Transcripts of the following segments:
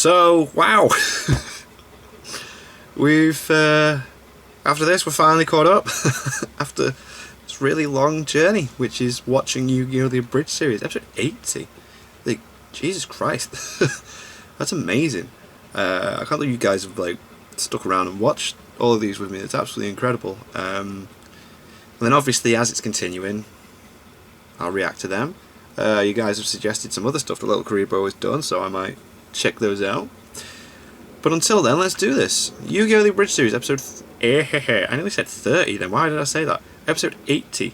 So, wow. We've, after this, we're finally caught up. After this really long journey, which is watching Yu-Gi-Oh! The Abridged series, episode 80. Like, Jesus Christ. That's amazing. I can't believe you guys have, like, stuck around and watched all of these with me. It's absolutely incredible. And then, obviously, as it's continuing, I'll react to them. You guys have suggested some other stuff that Little Karibo has done, so I might check those out. But until then, let's do this. Yu-Gi-Oh! The Abridged series, episode... I nearly said 30 then, why did I say that? Episode 80.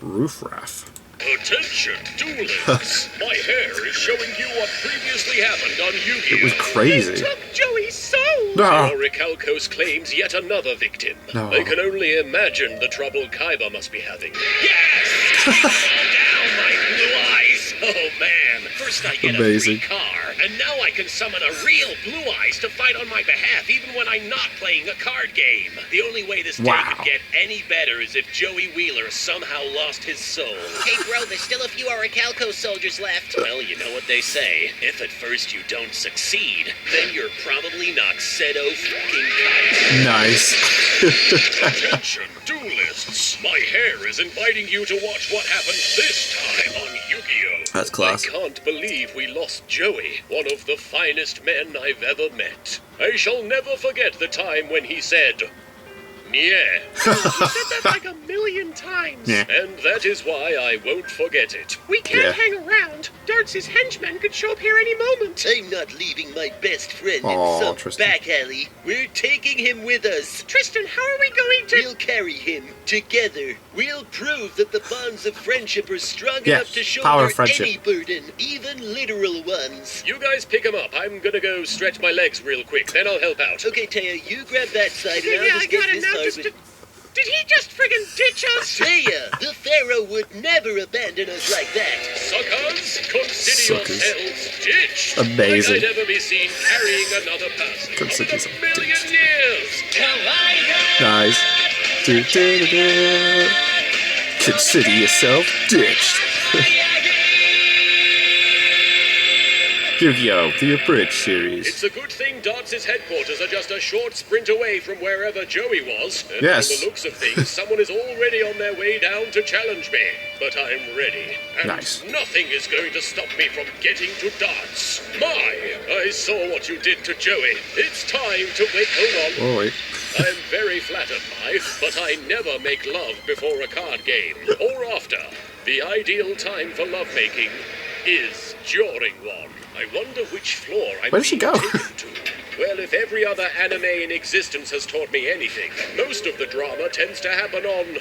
Raph. Attention, duelists! My hair is showing you what previously happened on Yu-Gi-Oh! It was crazy. They took Joey's soul! No. Orichalcos claims yet another victim. No. I can only imagine the trouble Kaiba must be having. Yes! Calm down, my blue eyes! Oh man, first I get Amazing. a free car, and now I can summon a real blue eyes to fight on my behalf even when I'm not playing a card game. The only way this day could get any better is if Joey Wheeler somehow lost his soul. Hey bro, there's still a few Orichalco soldiers left. Well, you know what they say. If at first you don't succeed, then you're probably not Seto-fucking-kite. Nice. Attention, duelists! My hair is inviting you to watch what happens this time on Yu-Gi-Oh! That's class. I can't believe we lost Joey, one of the finest men I've ever met. I shall never forget the time when he said... Yeah. He said that like a million times. Yeah. And that is why I won't forget it. We can't hang around. Darts' henchmen could show up here any moment. I'm not leaving my best friend Aw, in some Tristan. back alley. We're taking him with us. Tristan, how are we going to... We'll carry him together. We'll prove that the bonds of friendship are strong Yes, enough to power shoulder of friendship. any burden, even literal ones. You guys pick him up. I'm gonna go stretch my legs real quick, then I'll help out. Okay, Taya, you grab that side and Yeah, I'll I just got get it this now. side. Did he just friggin' ditch us? Taya, the Pharaoh would never abandon us like that. Suckers, consider Suckers. yourselves ditched. Amazing. Might I never be seen carrying another person Consider of yourself a million ditched. years. Nice. Consider yourself ditched. Yu-Gi-Oh! The Abridged series. It's a good thing Darts' headquarters are just a short sprint away from wherever Joey was. And Yes. from the looks of things, someone is already on their way down to challenge me. But I'm ready. And Nice. nothing is going to stop me from getting to Darts. I saw what you did to Joey. It's time to wait. Hold on. Oh, wait. I'm very flattered, but I never make love before a card game, or after. The ideal time for lovemaking is during one. I wonder which floor I'm Where did she being go? taken to. Well, if every other anime in existence has taught me anything, most of the drama tends to happen on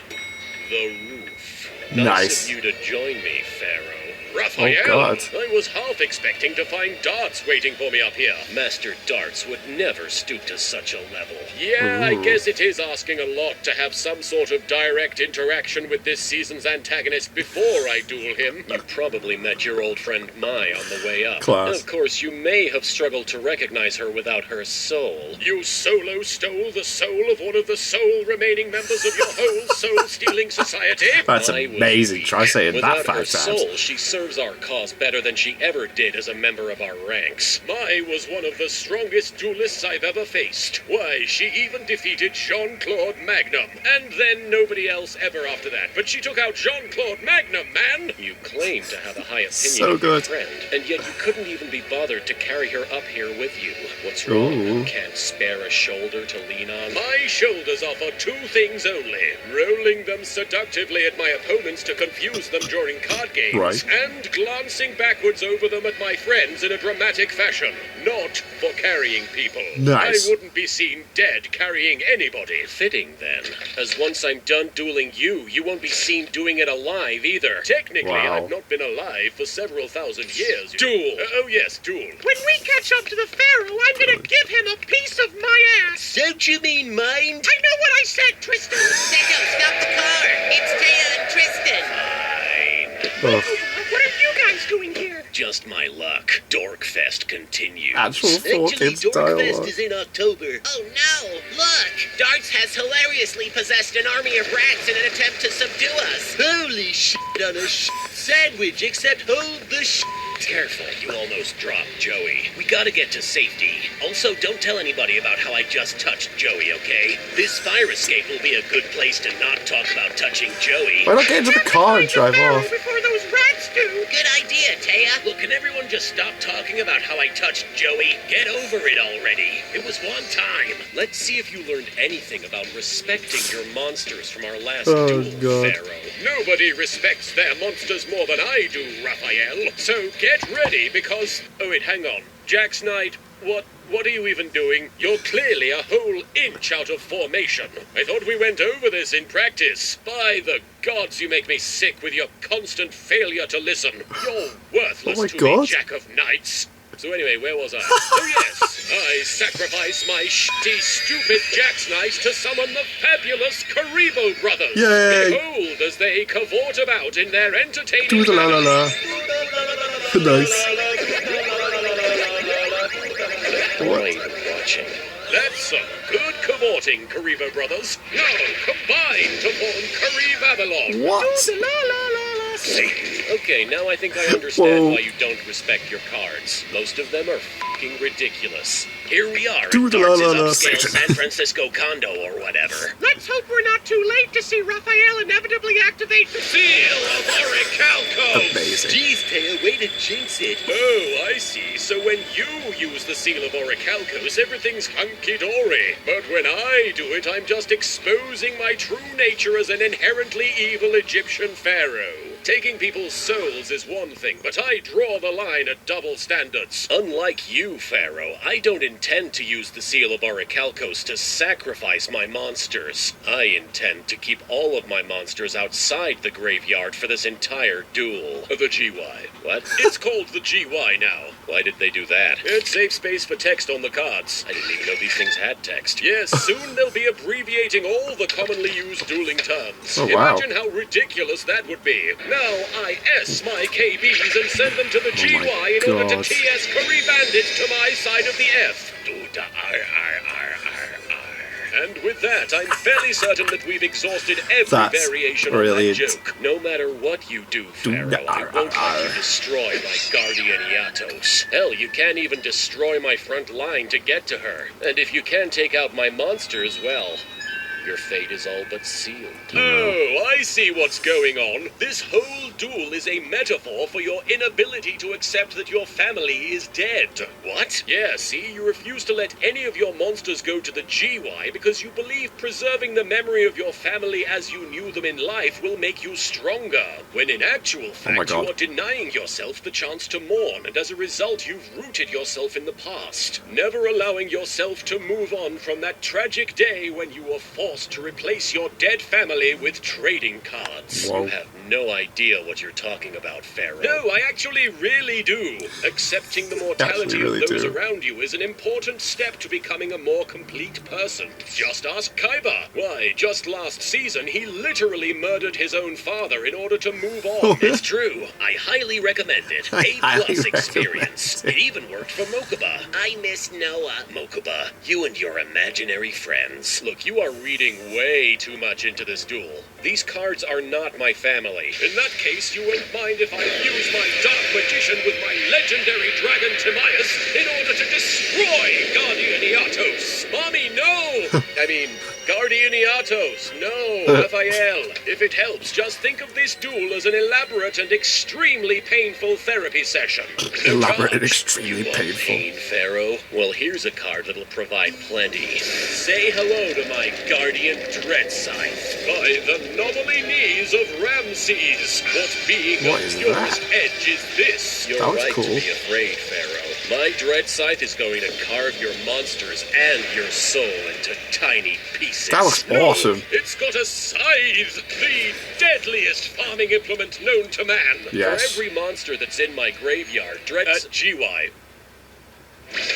the roof. Nice. Of you to join me, Pharaoh. Raphael, Oh, God. I was half expecting to find Darts waiting for me up here. Master Darts would never stoop to such a level. Yeah, I Ooh. guess it is asking a lot to have some sort of direct interaction with this season's antagonist before I duel him. You probably met your old friend Mai on the way up. Class. Of course, you may have struggled to recognize her without her soul. You solo stole the soul of one of the sole remaining members of your whole soul-stealing society. That's Mai was amazing. weak. Try saying that Without her 5 times. soul, she serves our cause better than she ever did as a member of our ranks. Mai was one of the strongest duelists I've ever faced. Why, she even defeated Jean-Claude Magnum. And then nobody else ever after that. But she took out Jean-Claude Magnum, man! You claim to have a high opinion So of your good. friend, and yet you couldn't even be bothered to carry her up here with you. What's wrong? Ooh. Can't spare a shoulder to lean on? My shoulders offer two things only. Rolling them seductively at my opponents to confuse them during card games. Right. And glancing backwards over them at my friends in a dramatic fashion. Not for carrying people. Nice. I wouldn't be seen dead carrying anybody. Fitting, then. As once I'm done dueling you, you won't be seen doing it alive either. Technically, Wow. I've not been alive for several thousand years. Duel. Oh yes, duel. When we catch up to the Pharaoh, I'm gonna give him a piece of my ass. Don't you mean mind? I know what I said, Tristan. Seto, stop the car. It's Taya and Tristan. Fine. Oh, What are you guys doing here? Just my luck. Dorkfest continues. actual Actually, fucking Dorkfest dialogue. is in October. Oh no! Look! Darts has hilariously possessed an army of rats in an attempt to subdue us. Holy shit on a shit sandwich, except hold the shit. Careful, you almost dropped Joey. We gotta get to safety. Also, don't tell anybody about how I just touched Joey, okay? This fire escape will be a good place to not talk about touching Joey. Why not get into the car and drive off? Before those rats do. Good idea, Taya. Look, can everyone just stop talking about how I touched Joey? Get over it already. It was one time. Let's see if you learned anything about respecting your monsters from our last duel, Pharaoh. Nobody respects their monsters more than I do, Raphael. So get ready because... Oh wait, hang on. Jax Knight, what are you even doing? You're clearly a whole inch out of formation. I thought we went over this in practice. By the gods, you make me sick with your constant failure to listen. You're worthless to me, Jack of Knights. So anyway, where was I? Oh yes, I sacrifice my shitty, stupid Jax Knight to summon the fabulous Kaiba brothers. Yay! Behold as they cavort about in their entertaining Do the la la la. Nice. What are you watching? That's some good cavorting, Kaiba brothers. Now combine to form Kaiba. What? La la la la. See? Okay, now I think I understand why you don't respect your cards. Most of them are fucking ridiculous. Here we are Do at the la la la, Darts' upscale Satan. San Francisco condo or whatever. Let's hope we're not too late to see Raphael inevitably activate the Seal of Orichalcos! Amazing. Jeez, Taya, way to jinx it. Oh, I see. So when you use the Seal of Orichalcos, everything's hunky-dory. But when I do it, I'm just exposing my true nature as an inherently evil Egyptian pharaoh. Taking people's souls is one thing, but I draw the line at double standards. Unlike you, Pharaoh, I don't intend to use the Seal of Orichalcos to sacrifice my monsters. I intend to keep all of my monsters outside the graveyard for this entire duel. The GY. What? It's called the GY now. Why did they do that? It's safe space for text on the cards. I didn't even know these things had text. Yes, soon they'll be abbreviating all the commonly used dueling terms. Oh, wow. Imagine how ridiculous that would be. Now I S my KBs and send them to the GY in order to God. TS Curry Bandit to my side of the F. And with that, I'm fairly certain that we've exhausted every That's variation brilliant. of that joke. No matter what you do, Pharaoh, I won't let you destroy my guardian Yatos. Hell, you can't even destroy my front line to get to her. And if you can take out my monsters, well... your fate is all but sealed. Oh, I see what's going on. This whole duel is a metaphor for your inability to accept that your family is dead. What? Yeah, see, you refuse to let any of your monsters go to the GY because you believe preserving the memory of your family as you knew them in life will make you stronger. When in actual fact, you are denying yourself the chance to mourn, and as a result, you've rooted yourself in the past, never allowing yourself to move on from that tragic day when you were forced to replace your dead family with trading cards. Whoa. You have no idea what you're talking about, Pharaoh. No, I actually really do. Accepting the mortality of those around you is an important step to becoming a more complete person. Just ask Kaiba. Why, just last season, he literally murdered his own father in order to move on. It's true. I highly recommend it. A+ experience. It even worked for Mokuba. I miss Noah. Mokuba, you and your imaginary friends. Look, you are reading way too much into this duel. These cards are not my family. In that case, you won't mind if I use my Dark Magician with my legendary dragon Timaeus in order to destroy Guardian Iatos. Mommy, no! I mean, Guardian Iatos, no, Raphael. If it helps, just think of this duel as an elaborate and extremely painful therapy session. No Elaborate and charge. extremely You want painful. pain, Pharaoh? Well, here's a card that'll provide plenty. Say hello to my guardian Dread Scythe by the novelty knees of Ramses. What being What of is purest that? edge is this? You're That was right cool. to be afraid, Pharaoh. My Dread Scythe is going to carve your monsters and your soul into tiny pieces. That looks awesome. It's got a scythe, the deadliest farming implement known to man. Yes. For every monster that's in my graveyard, GY.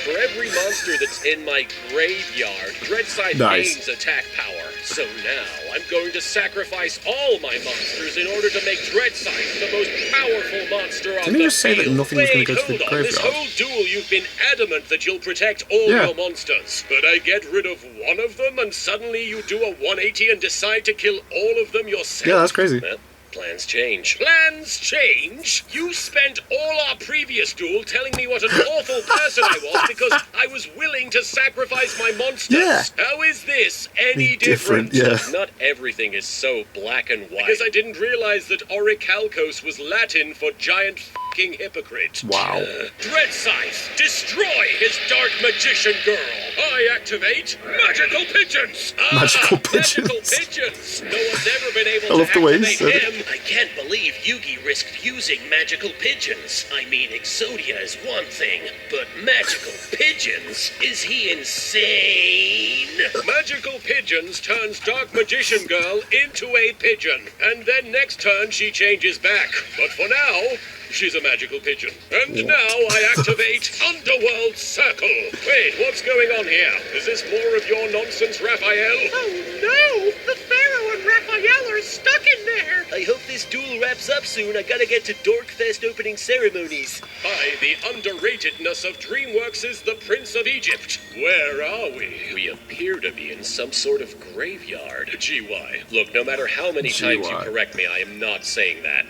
For every monster that's in my graveyard, Dreadscythe Nice. gains attack power. So now, I'm going to sacrifice all my monsters in order to make Dreadscythe the most powerful monster on the Didn't he just say that field. nothing was going Wait, to go to the hold on. This graveyard? whole duel, you've been adamant that you'll protect all Yeah. your monsters. But I get rid of one of them, and suddenly you do a 180 and decide to kill all of them yourself. Yeah, that's crazy. Well, Plans change. Plans change? You spent all our previous duel telling me what an awful person I was because I was willing to sacrifice my monsters. Yeah. How is this any Different, different? yeah. Not everything is so black and white. Because I didn't realize that orichalcos was Latin for giant f***ing hypocrite. Wow. Dread Scythe, destroy his dark magician girl. I activate magical pigeons. Magical pigeons. Magical pigeons. No one's ever been able I to love the way he activate said it. him. I can't believe Yugi risked using magical pigeons. I mean, Exodia is one thing, but magical pigeons? Is he insane? Magical pigeons turns dark magician girl into a pigeon, and then next turn she changes back. But for now, she's a magical pigeon. And now I activate Underworld Circle. Wait, what's going on here? Is this more of your nonsense, Raphael? Oh no! The Pharaoh and Raphael are stuck in there! I hope this duel wraps up soon. I gotta get to Dorkfest opening ceremonies. By the underratedness of DreamWorks' The Prince of Egypt. Where are we? We appear to be in some sort of graveyard. GY. Look, no matter how many times you GY. correct me, I am not saying that.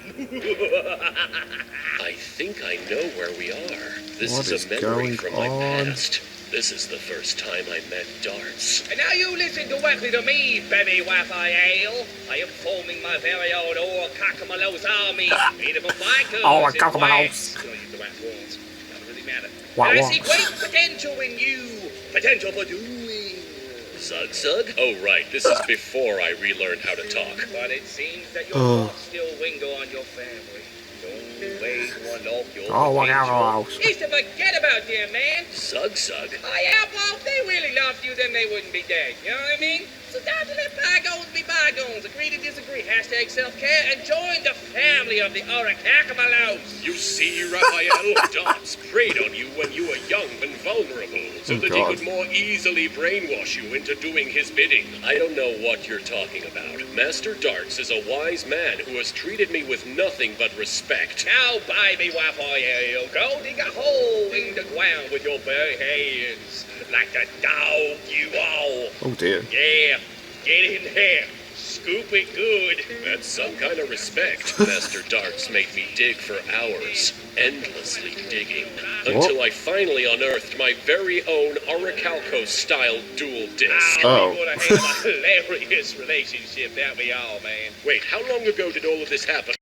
I think I know where we are. This What is is a memory going from my on? past. This is the first time I met Darts. And now you listen directly to me, baby Raphael. I am forming my very own Orichalcos army. Made of vikings Orichalcos. The right words. Doesn't really matter. What And I see words? great potential in you. Potential for doing. Zug? Oh, right. This is before I relearned how to talk. But it seems that your Oh. thoughts still linger on your family. The only way to unlock your Oh, potential Orichalcos. is to forget about them, man. Zug. Oh yeah, well, if they really loved you, then they wouldn't be dead. You know what I mean? So time to let bygones be bygones. Agree to disagree. Hashtag self-care and join the family of the Orichalcos. You see, Raphael, Darts preyed on you when you were young and vulnerable, so Oh, that God. he could more easily brainwash you into doing his bidding. I don't know what you're talking about. Master Darts is a wise man who has treated me with nothing but respect. Now, baby Raphael, go dig a hole in the ground with your bare hands, like the dog you are. Oh dear. Yeah, get in there. Scoop it good. That's some kind of respect. Master Darts made me dig for hours, endlessly digging, until I finally unearthed my very own Orichalcos-style dual disc. Oh. We're gonna have a hilarious relationship, that we all, man. Wait, how long ago did all of this happen?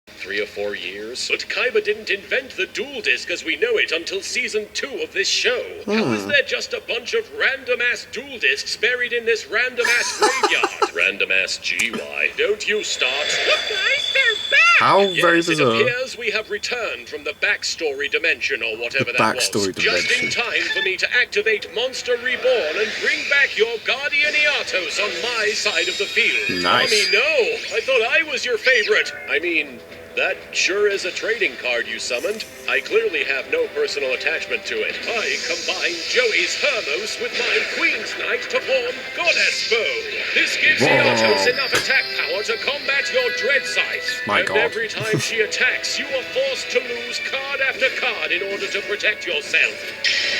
3 or 4 years? But Kaiba didn't invent the dual disc as we know it until season 2 of this show. How is there just a bunch of random-ass dual discs buried in this random-ass graveyard? Random-ass GY. Don't you start. Look, guys, they're back! How very Yes, it bizarre. appears we have returned from the backstory dimension or whatever The that backstory was. Just in dimension. time for me to activate Monster Reborn and bring back your Guardian Iatos on my side of the field. Nice. Mommy, no! I thought I was your favorite. I mean, that sure is a trading card you summoned. I clearly have no personal attachment to it. I combined Joey's Hermos with my Queen's Knight to form Goddess Bow. This gives Whoa. Iatos enough attack power to combat your Dread Scythe. My and God. every time she attacks, you are forced to lose card after card in order to protect yourself.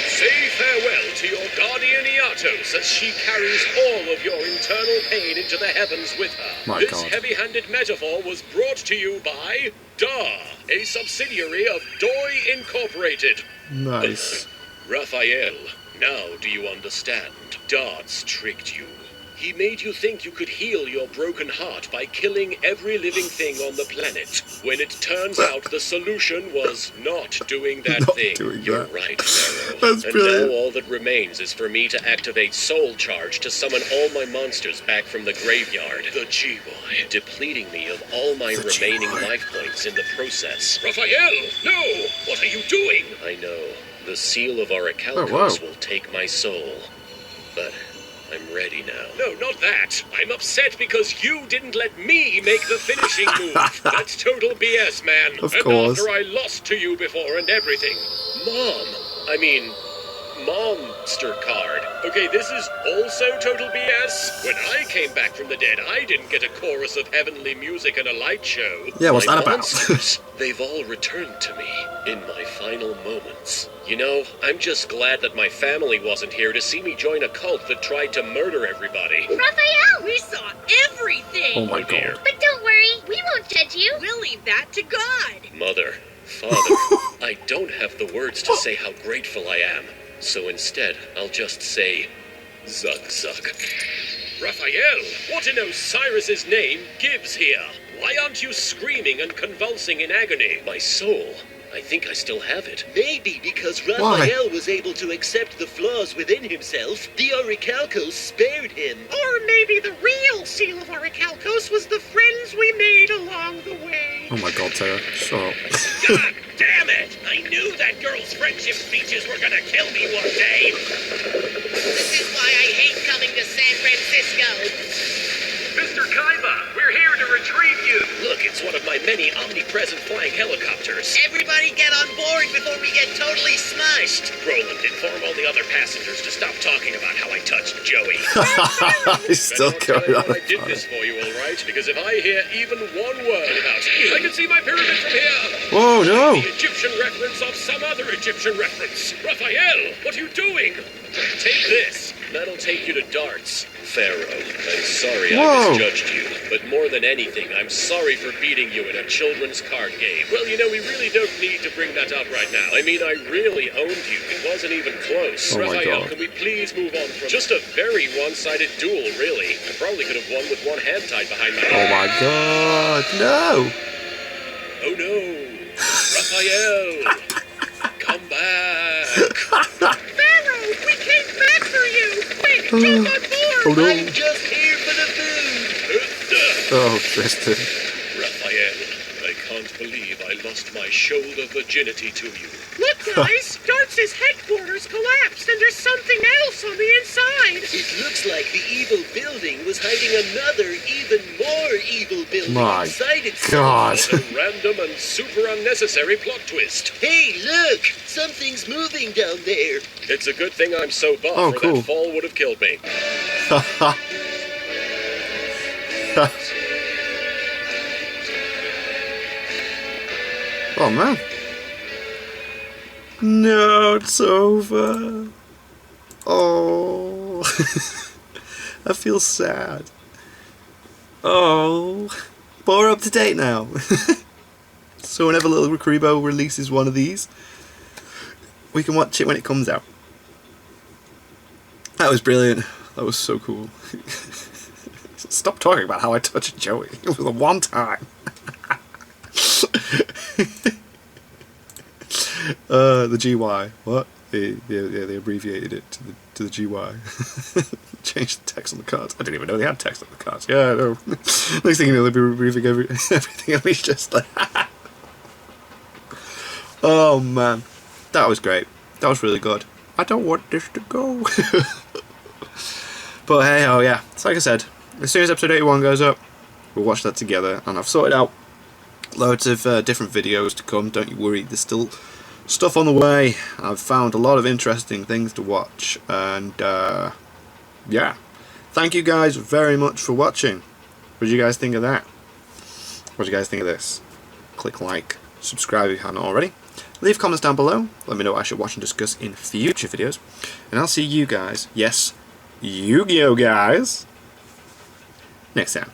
Say farewell to your Guardian Iatos as she carries all of your internal pain into the heavens with her. My This God. heavy-handed metaphor was brought to you by DAR, a subsidiary of Doi Incorporated. Nice. Raphael, now do you understand? Darts tricked you. He made you think you could heal your broken heart by killing every living thing on the planet, when it turns out the solution was not doing that Not thing. doing You're that. right, Pharaoh. That's and brilliant. now all that remains is for me to activate Soul Charge to summon all my monsters back from the graveyard. The GY, depleting me of all my remaining life points in the process. Raphael, no! What are you doing? I know. The seal of Orichalcos Oh, wow. will take my soul. But I'm ready now. No, not that. I'm upset because you didn't let me make the finishing move. That's total BS, man. Of and course. after I lost to you before and everything. Monster card. Okay, this is also total BS. When I came back from the dead, I didn't get a chorus of heavenly music and a light show. Yeah, what's My that about? monsters, they've all returned to me in my final moments. You know, I'm just glad that my family wasn't here to see me join a cult that tried to murder everybody. Raphael, we saw everything! Oh my dear. God. But don't worry, worry. We won't judge you. We'll leave that to God. Mother, Father, I don't have the words to say how grateful I am. So instead, I'll just say, Zug Zug. Raphael, what in Osiris's name gives here? Why aren't you screaming and convulsing in agony? My soul, I think I still have it. Maybe because Raphael was able to accept the flaws within himself, the Orichalcos spared him. Or maybe the real seal of Orichalcos was the friends we made along the way. Oh my god, Tara. Shut up. God damn it! I knew that girl's friendship speeches were gonna kill me one day! This is why I hate coming to San Francisco. Mr. Kaiba, we're here to retrieve you. Look, it's one of my many omnipresent flying helicopters. Everybody get on board before we get totally smushed. Roland, inform all the other passengers to stop talking about how I touched Joey. He's still carrying on. I did this for you, all right? Because if I hear even one word about it, I can see my pyramid from here. Oh no! The Egyptian reference of some other Egyptian reference. Raphael, what are you doing? Take this. That'll take you to darts. Pharaoh, I'm sorry I misjudged you, but more than anything, I'm sorry for beating you in a children's card game. Well, you know, we really don't need to bring that up right now. I mean, I really owned you. It wasn't even close. Oh my Raphael, God. can we please move on from just a very one-sided duel, really? I probably could have won with one hand tied behind my Oh back. my god, no! Oh no! Raphael! Come back! Pharaoh, we came back for you. Quick, jump on board. Oh no! I'm just here for the food! Oh, Tristan. Raphael, I can't believe I lost my shoulder virginity to you. Look, guys, Darts' headquarters collapsed, and there's something else on the inside. It looks like the evil building was hiding another, even more evil building My inside itself. God. What a random and super unnecessary plot twist. Hey, look! Something's moving down there. It's a good thing I'm so buff, Oh, or cool. that fall would have killed me. Oh man. No, it's over. Oh. I feel sad. Oh. But we're up to date now. So whenever Little Ricaribo releases one of these, we can watch it when it comes out. That was brilliant. That was so cool. Stop talking about how I touched Joey. It was the one time. The GY. What? They abbreviated it to the GY. Changed the text on the cards. I didn't even know they had text on the cards. Yeah, I know. Next thing you know, they'll be rebriefing everything, and we just like... Oh man. That was great. That was really good. I don't want this to go. But hey, oh yeah. It's like I said, as soon as episode 81 goes up, we'll watch that together, and I've sorted out loads of different videos to come. Don't you worry, there's still stuff on the way. I've found a lot of interesting things to watch, and yeah, thank you guys very much for watching. What did you guys think of that? What did you guys think of this? Click like, subscribe if you haven't already, leave comments down below, let me know what I should watch and discuss in future videos, and I'll see you guys, yes, Yu-Gi-Oh guys, next time.